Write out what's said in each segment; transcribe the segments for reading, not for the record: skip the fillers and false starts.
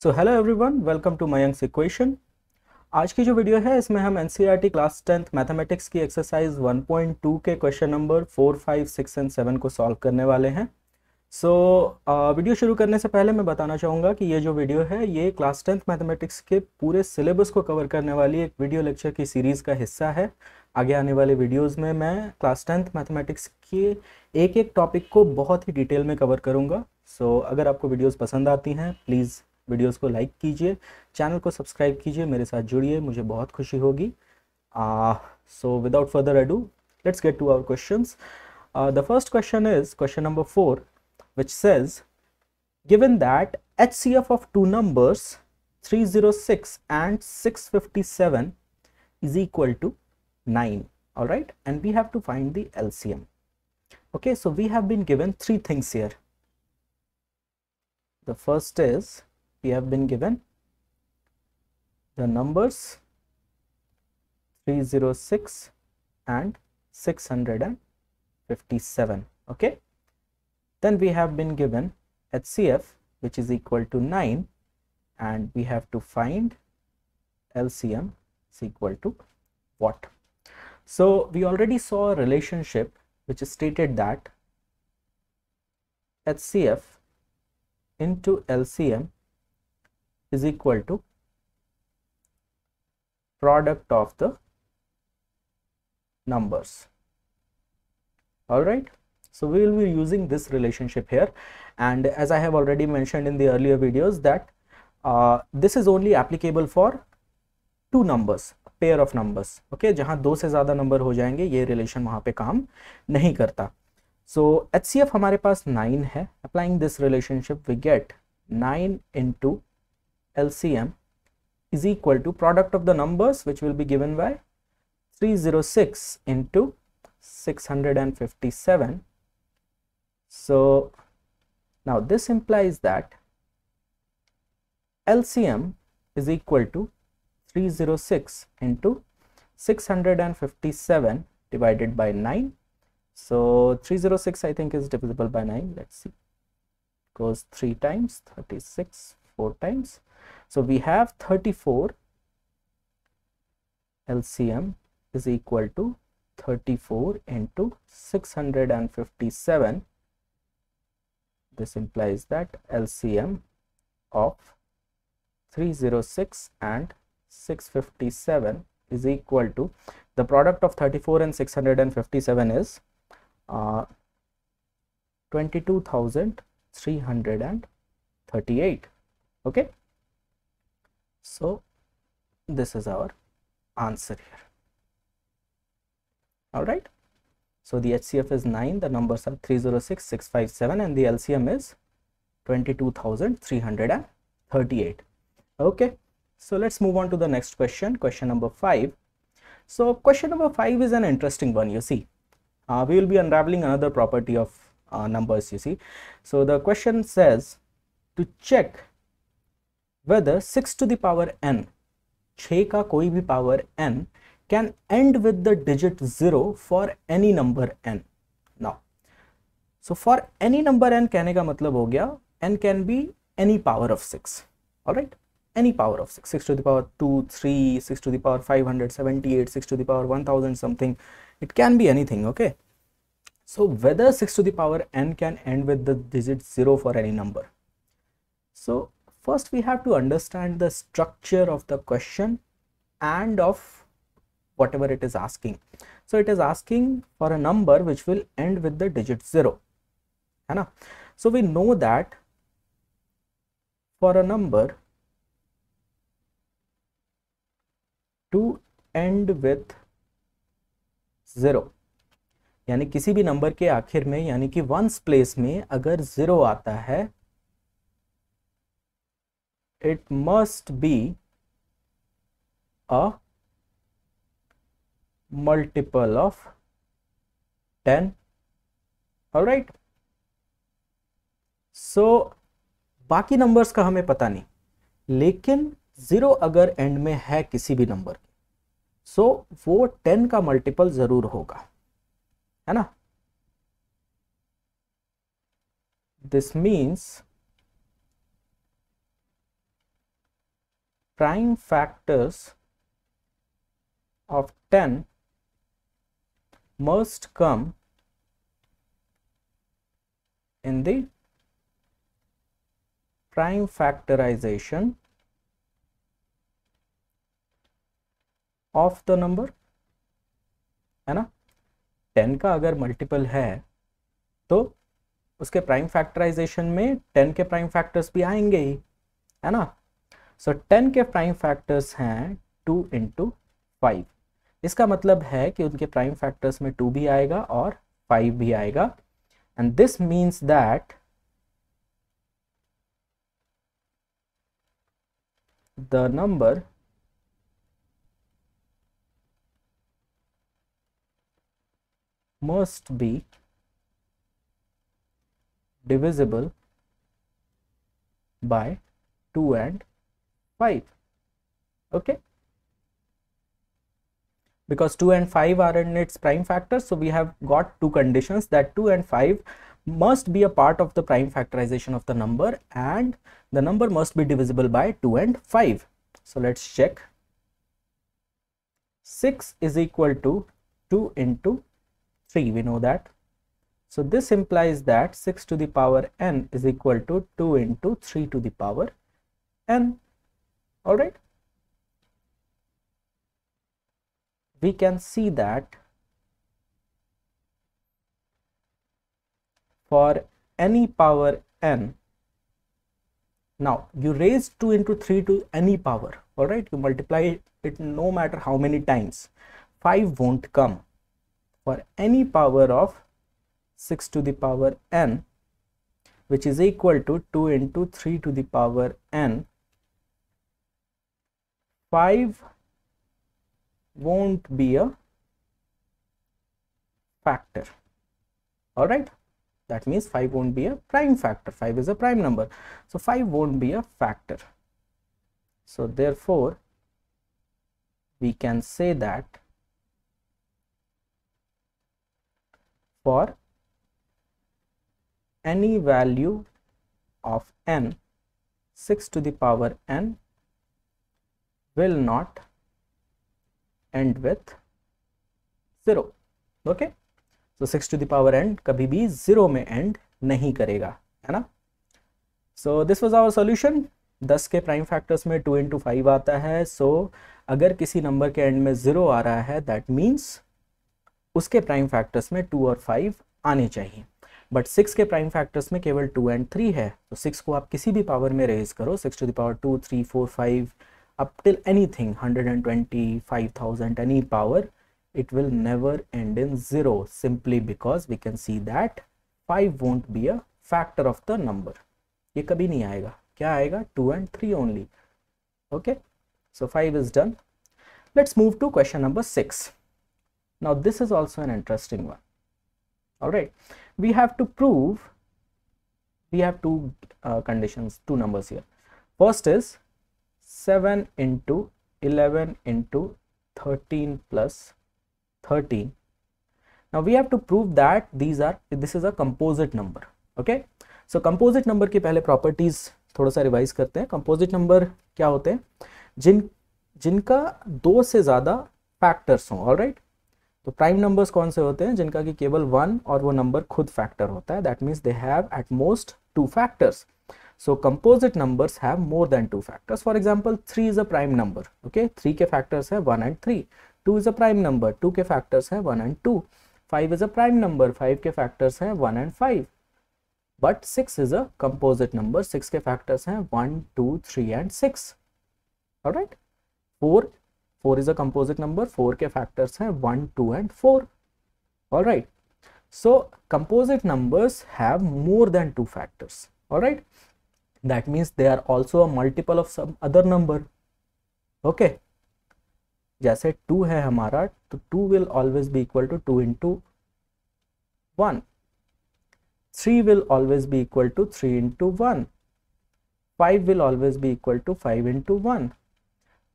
So hello everyone, welcome to Mayank's equation. आज की जो वीडियो है इसमें हम एनसीईआरटी क्लास 10th मैथमेटिक्स की एक्सरसाइज 1.2 के क्वेश्चन नंबर 4, 5, 6 एंड 7 को सॉल्व करने वाले हैं। वीडियो शुरू करने से पहले मैं बताना चाहूँगा कि ये जो वीडियो है ये क्लास 10th मैथमेटिक्स के पूरे सिलेबस को कवर करने वाली एक वीडियो लेक्चर की सीरीज़ का हिस्सा है। आगे आने वाले वीडियोज़ में मैं क्लास 10th मैथमेटिक्स के एक एक टॉपिक को बहुत ही डिटेल में कवर करूँगा। अगर आपको वीडियोज़ पसंद आती हैं प्लीज़ वीडियोस को लाइक कीजिए, चैनल को सब्सक्राइब कीजिए, मेरे साथ जुड़िए, मुझे बहुत खुशी होगी। So without further ado let's get to our questions. The first question is question number 4 which says given that HCF of two numbers 306 and 657 is equal to 9, all right, and we have to find the LCM. Okay, so we have been given three things here. The first is we have been given the numbers 306 and 657. Okay, then we have been given HCF which is equal to 9 and we have to find LCM is equal to what? So we already saw a relationship which stated that HCF into LCM is equal to product of the numbers. All right, so we will be using this relationship here, and as I have already mentioned in the earlier videos that this is only applicable for two numbers, pair of numbers. Okay, जहां दो से ज्यादा number हो जाएंगे ये relation वहां पे काम नहीं करता. So HCF हमारे पास 9 है. Applying this relationship we get 9 into LCM is equal to product of the numbers which will be given by 306 into 657. So now this implies that LCM is equal to 306 into 657 divided by 9. So 306 I think is divisible by 9. Let's see, goes 3 times, 36 4 times. So we have 34. LCM is equal to 34 into 657. This implies that LCM of 306 and 657 is equal to, the product of 34 and 657 is 22,338. Okay, so this is our answer here. All right, so the HCF is 9, the numbers are 306, 657 and the LCM is 22,338. Okay, so let's move on to the next question, question number 5. So question number 5 is an interesting one. You see, we will be unraveling another property of numbers, you see. So the question says to check whether 6 to the power n, 6 का कोई भी power n can end with the digit 0 for any number n. Now, so for any number n कहने का मतलब हो गया n can be any power of 6. All right, any power of 6, 6 to the power 2, 3, 6 to the power 578, 6 to the power 1000 something, it can be anything. Okay, so whether 6 to the power n can end with the digit 0 for any number. So first we have to understand the structure of the question and of whatever it is asking. So it is asking for a number which will end with the digit 0, है ना? So we know that for a number to end with 0, यानी किसी भी number के आखिर में यानी कि वंस प्लेस में अगर 0 आता है, it must be a multiple of 10. all right, so बाकी नंबर्स का हमें पता नहीं, लेकिन 0 अगर एंड में है किसी भी नंबर, सो वो 10 का मल्टीपल जरूर होगा, है ना? This means prime factors of 10 must come in the prime factorization of the number, है ना। 10 का अगर मल्टीपल है तो उसके प्राइम फैक्टराइजेशन में 10 के प्राइम फैक्टर्स भी आएंगे ही, है ना। सो 10 के प्राइम फैक्टर्स हैं 2 इंटू 5। इसका मतलब है कि उनके प्राइम फैक्टर्स में 2 भी आएगा और 5 भी आएगा, and this means that the number must be divisible by 2 and 5. Okay, because 2 and 5 are in its prime factors, so we have got two conditions, that 2 and 5 must be a part of the prime factorization of the number, and the number must be divisible by 2 and 5. So let's check. 6 is equal to 2 into 3, we know that. So this implies that 6 to the power n is equal to 2 into 3 to the power n. All right, we can see that for any power n, now you raise 2 into 3 to any power, all right, you multiply it no matter how many times, 5 won't come. For any power of 6 to the power n, which is equal to 2 into 3 to the power n, 5 won't be a factor. All right, that means 5 won't be a prime factor. 5 is a prime number, so 5 won't be a factor. So therefore we can say that for any value of n, 6 to the power n will not end with 0. Okay, so 6 to the power n कभी भी 0 में end नहीं करेगा, है ना। So this was our solution. 10 के prime factors में 2 into 5 आता है, so अगर किसी नंबर के एंड में 0 आ रहा है, that means उसके प्राइम फैक्टर्स में 2 और 5 आने चाहिए। बट 6 के प्राइम फैक्टर्स में केवल 2 and 3 है, तो 6 को आप किसी भी पावर में रेज करो, 6 to the power 2, 3, 4, 5 up till anything 120, 5000, any power, it will never end in 0, simply because we can see that 5 won't be a factor of the number. ये कभी नहीं आएगा, क्या आएगा, 2 and 3 only. Okay, so 5 is done. Let's move to question number 6. Now this is also an interesting one. All right, we have to prove, we have two conditions, two numbers here. First is 7 into 11 into 13 plus 13. Now we have to prove that this is a composite number. Okay, so composite number की पहले properties थोड़ा सा revise करते हैं. composite number क्या होते हैं, जिनका 2 से ज़्यादा फैक्टर्स हों. ऑल राइट, तो प्राइम नंबर्स कौन से होते हैं, जिनका कि केवल 1 और वो नंबर खुद फैक्टर होता है. That means they have at most 2 factors. So composite numbers have more than 2 factors. For example, 3 is a prime number. Okay, 3 के factors है 1 and 3. 2 is a prime number. 2 के factors है 1 and 2. 5 is a prime number. 5 के factors हैं 1 and 5. But 6 is a composite number. 6 के factors हैं 1, 2, 3 and 6. All right. 4 is a composite number. 4 के factors हैं 1, 2 and 4. All right. So composite numbers have more than 2 factors. All right. That means they are also a multiple of some other number. Okay, जैसे 2 है हमारा, तो 2 will always be equal to 2 into 1. 3 will always be equal to 3 into 1. 5 will always be equal to 5 into 1.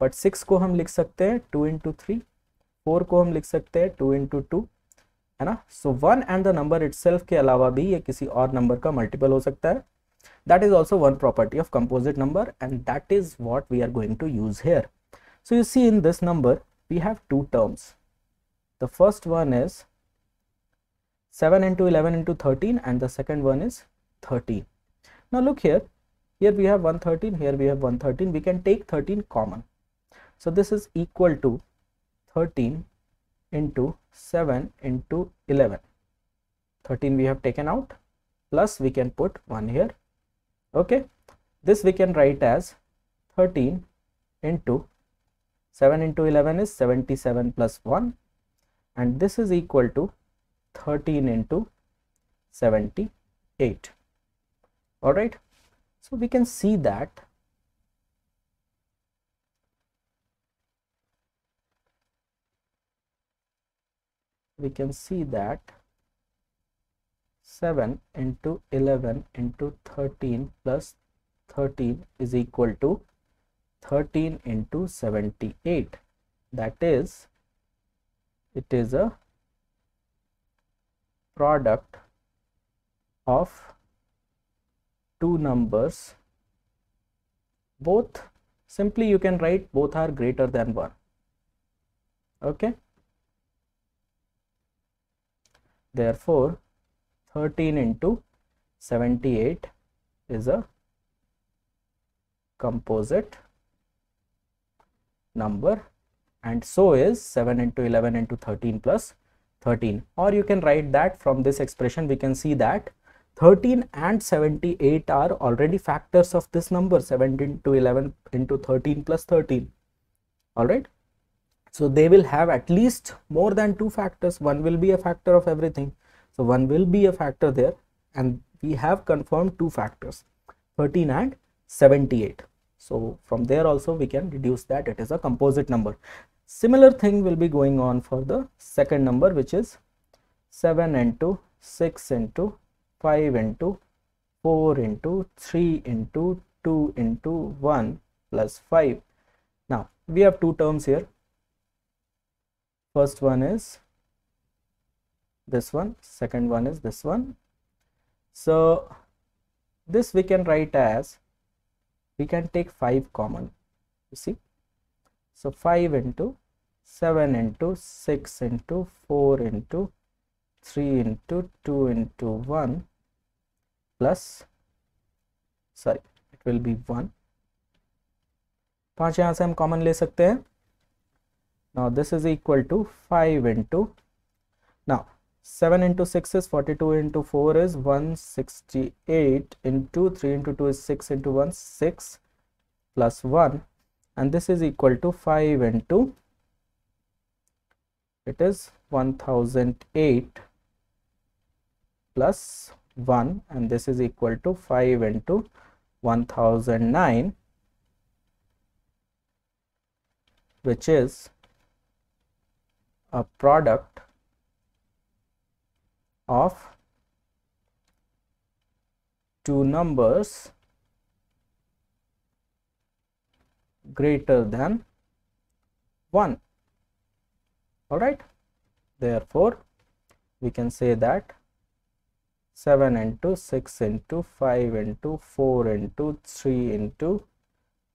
But 6 को हम लिख सकते हैं 2 into 3. 4 को हम लिख सकते हैं 2 into 2, है ना. So 1 and the number itself के अलावा भी ये किसी और नंबर का मल्टीपल हो सकता है. That is also one property of composite number, and that is what we are going to use here. So you see, in this number we have two terms. The first one is 7 into 11 into 13, and the second one is 13. Now look here, here we have 113, here we have 113. We can take 13 common. So this is equal to 13 into 7 into 11. 13 we have taken out, plus we can put 1 here. Okay, this we can write as 13 into 7 into 11 is 77 plus 1, and this is equal to 13 into 78. All right, so we can see that we can see that 7 into 11 into 13 plus 13 is equal to 13 into 78. That is, it is a product of two numbers, both, simply you can write both are greater than 1. Okay, therefore 13 into 78 is a composite number, and so is 7 into 11 into 13 plus 13. Or you can write that from this expression we can see that 13 and 78 are already factors of this number, 7 into 11 into 13 plus 13. All right, so they will have at least more than two factors. One will be a factor of everything, so one will be a factor there, and we have confirmed two factors, 13 and 78. So from there also we can deduce that it is a composite number. Similar thing will be going on for the second number, which is 7 into 6 into 5 into 4 into 3 into 2 into 1 plus 5. Now we have two terms here. First one is this one, second one is this one. So this we can write as, we can take 5 common, you see. So 5 into 7 into 6 into 4 into 3 into 2 into 1 plus, sorry, it will be 1. 5 यहाँ से हम common ले सकते हैं. Now this is equal to 5 into, now 7 into 6 is 42 into 4 is 168 into 3 into 2 is 6 into 1 6 plus 1, and this is equal to 5 into, it is 1008 plus 1, and this is equal to 5 into 1009, which is a product of two numbers greater than 1. All right, therefore we can say that 7 into 6 into 5 into 4 into 3 into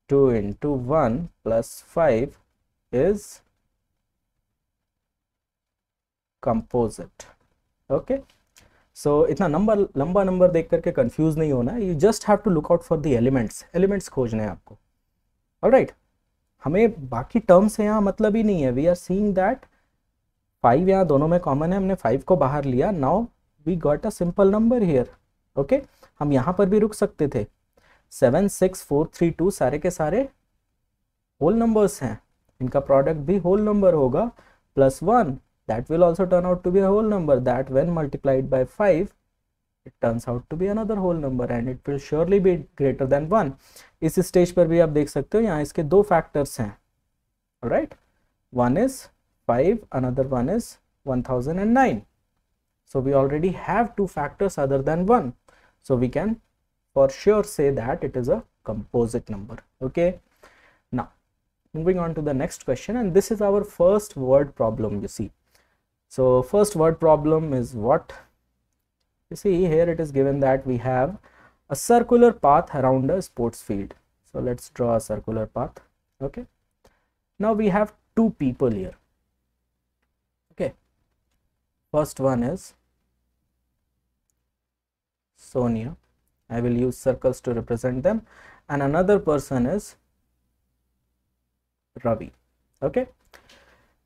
2 into 1 plus 5 is composite. Okay, so इतना लंबा number देख करके confuse नहीं होना, you just have to look out for the elements खोजने हैं आपको. Alright, हमें बाकी टर्म से यहाँ मतलब ही नहीं है. वी आर सीइंग दैट 5 यहाँ दोनों में कॉमन है, हमने 5 को बाहर लिया. Now we got a simple number here. Okay, हम यहाँ पर भी रुक सकते थे. 7 6 4 3 2 सारे के सारे होल नंबर्स हैं, इनका प्रोडक्ट भी होल नंबर होगा, plus 1 that will also turn out to be a whole number, that when multiplied by 5 it turns out to be another whole number and it will surely be greater than 1. इस stage पर भी आप देख सकते हो यहाँ इसके दो फैक्टर्स हैं. Right, one is 5, another one is 1009. So we already have two factors other than 1, so we can for sure say that it is a composite number. Okay, now moving on to the next question, and this is our first word problem. You see, so first word problem is what? You see here it is given that we have a circular path around a sports field. So let's draw a circular path. Okay, now we have two people here. Okay, first one is Sonia. I will use circles to represent them, and another person is Ravi. Okay,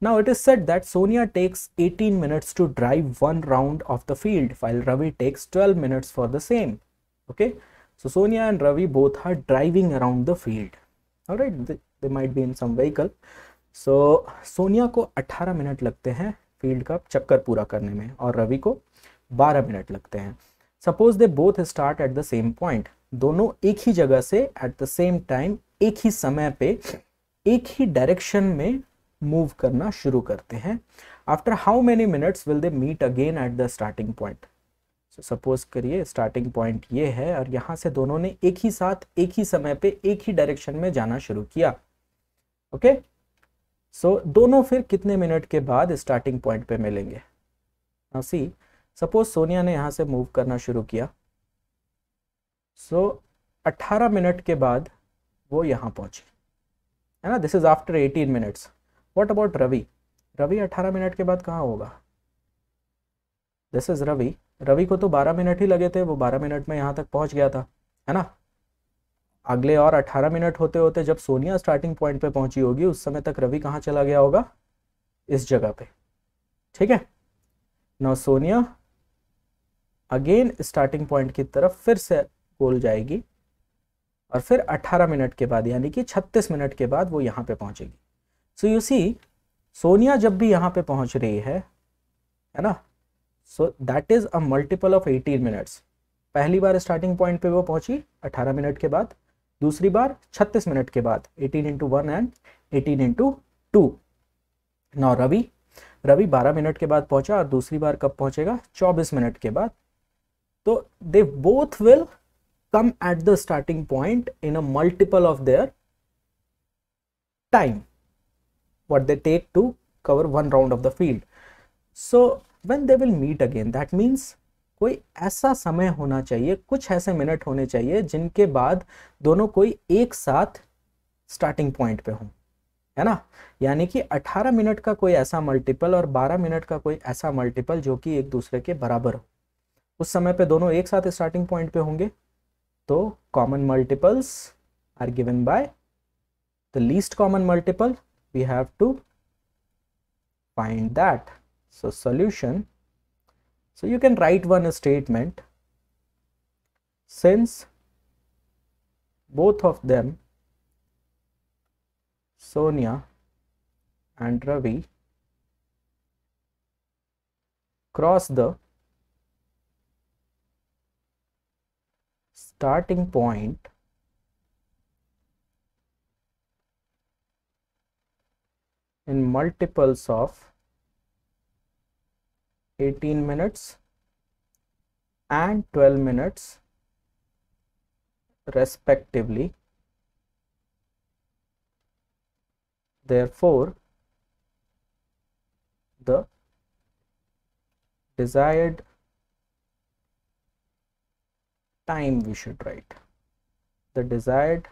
now it is said that Sonia takes 18 minutes to drive one round of the field, while Ravi takes 12 minutes for the same. Okay, so Sonia and Ravi both are driving around the field. All right, they might be in some vehicle. So Sonia को 18 minute लगते हैं field का चक्कर पूरा करने में और रवि को 12 मिनट लगते हैं. Suppose they both start at the same point. दोनों एक ही जगह से एट द सेम टाइम एक ही समय पे एक ही डायरेक्शन में मूव करना शुरू करते हैं. After how many minutes will they meet again at the starting point. So suppose करिए स्टार्टिंग पॉइंट ये है और यहाँ से दोनों ने एक ही साथ एक ही समय पे एक ही डायरेक्शन में जाना शुरू किया. ओके, सो दोनों फिर कितने मिनट के बाद स्टार्टिंग पॉइंट पे मिलेंगे. नाउ सी, सपोज सोनिया ने यहाँ से मूव करना शुरू किया. सो 18 मिनट के बाद वो यहाँ पहुंची, है ना. This is after 18 minutes. What about Ravi. Ravi 18 minute के बाद कहाँ होगा. This is Ravi. रवि को तो 12 मिनट ही लगे थे, वो 12 मिनट में यहाँ तक पहुंच गया था, है ना. अगले और 18 मिनट होते होते जब सोनिया स्टार्टिंग पॉइंट पे पहुंची होगी उस समय तक रवि कहाँ चला गया होगा, इस जगह पे. ठीक है, now Sonia again starting point की तरफ फिर से गोल जाएगी और फिर 18 मिनट के बाद यानी कि 36 मिनट के बाद वो यहाँ पे पहुंचेगी. सो यू सी, सोनिया जब भी यहाँ पे पहुंच रही है ना, so that is a multiple of 18 minutes. पहली बार स्टार्टिंग पॉइंट पे वो पहुंची 18 मिनट के बाद, दूसरी बार 36 मिनट के बाद. 18 into 1 and 18 into 2. Now Ravi 12 minute के बाद पहुंचा और दूसरी बार कब पहुंचेगा, 24 मिनट के बाद. तो they both will come at the starting point in a multiple of their time what they take to cover one round of the field. So when they will meet again, that means कोई ऐसा समय होना चाहिए, कुछ ऐसे minute होने चाहिए जिनके बाद दोनों कोई एक साथ स्टार्टिंग पॉइंट पे हों, है ना. यानी कि 18 मिनट का कोई ऐसा मल्टीपल और 12 मिनट का कोई ऐसा मल्टीपल जो कि एक दूसरे के बराबर हो. उस समय पे दोनों एक साथ स्टार्टिंग पॉइंट पे होंगे. तो common multiples are given by the least common multiple. We have to find that. So solution, so you can write one statement. Since both of them, Sonia and Ravi, cross the starting point in multiples of 18 minutes and 12 minutes respectively, therefore the desired time, we should write the desired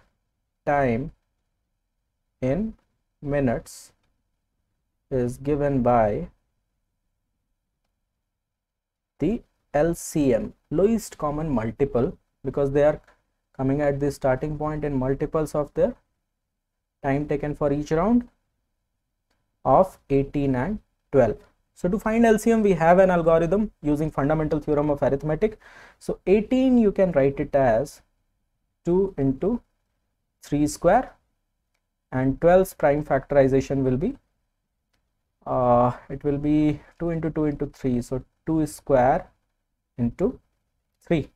time in minutes is given by the LCM, lowest common multiple, because they are coming at the starting point in multiples of their time taken for each round of 18 and 12. So to find LCM, we have an algorithm using fundamental theorem of arithmetic. So 18 you can write it as 2 into 3 square, and 12's prime factorization will be it will be 2 into 2 into 3, so 2 square into 3.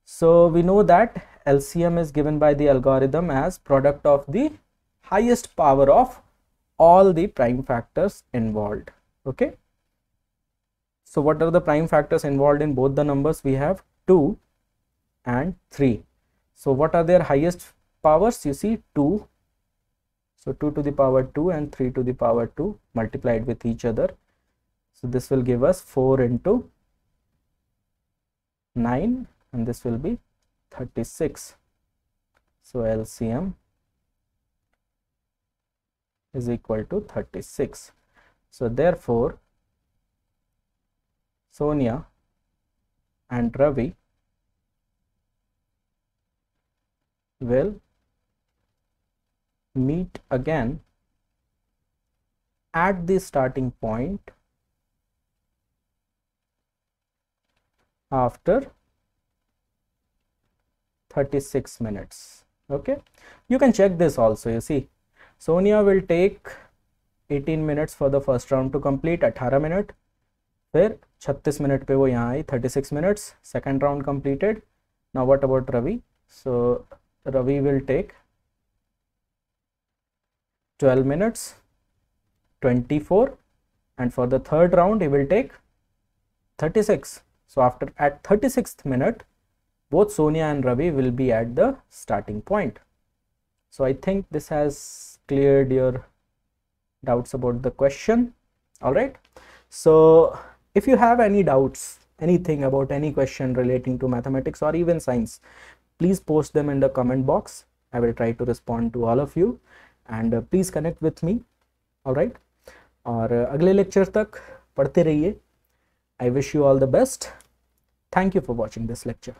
So we know that LCM is given by the algorithm as product of the highest power of all the prime factors involved. Okay, so what are the prime factors involved in both the numbers? We have 2 and 3. So what are their highest powers? You see 2, so 2 to the power 2 and 3 to the power 2 multiplied with each other. So this will give us 4 into 9 and this will be 36. So LCM is equal to 36. So therefore Sonia and Ravi will meet again at the starting point after 36 minutes. Okay, you can check this also. You see, Sonia will take 18 minutes for the first round to complete, 18 minute, फिर 36 minute पे वो यहाँ आई, 36 minutes, second round completed. Now what about Ravi? So Ravi will take 12 minutes, 24, and for the third round he will take 36. So at 36th minute, both Sonia and Ravi will be at the starting point. So I think this has cleared your doubts about the question. All right. So if you have any doubts, anything about any question relating to mathematics or even science, please post them in the comment box. I will try to respond to all of you, and please connect with me. All right. और अगले lecture तक पढ़ते रहिए. I wish you all the best. Thank you for watching this lecture.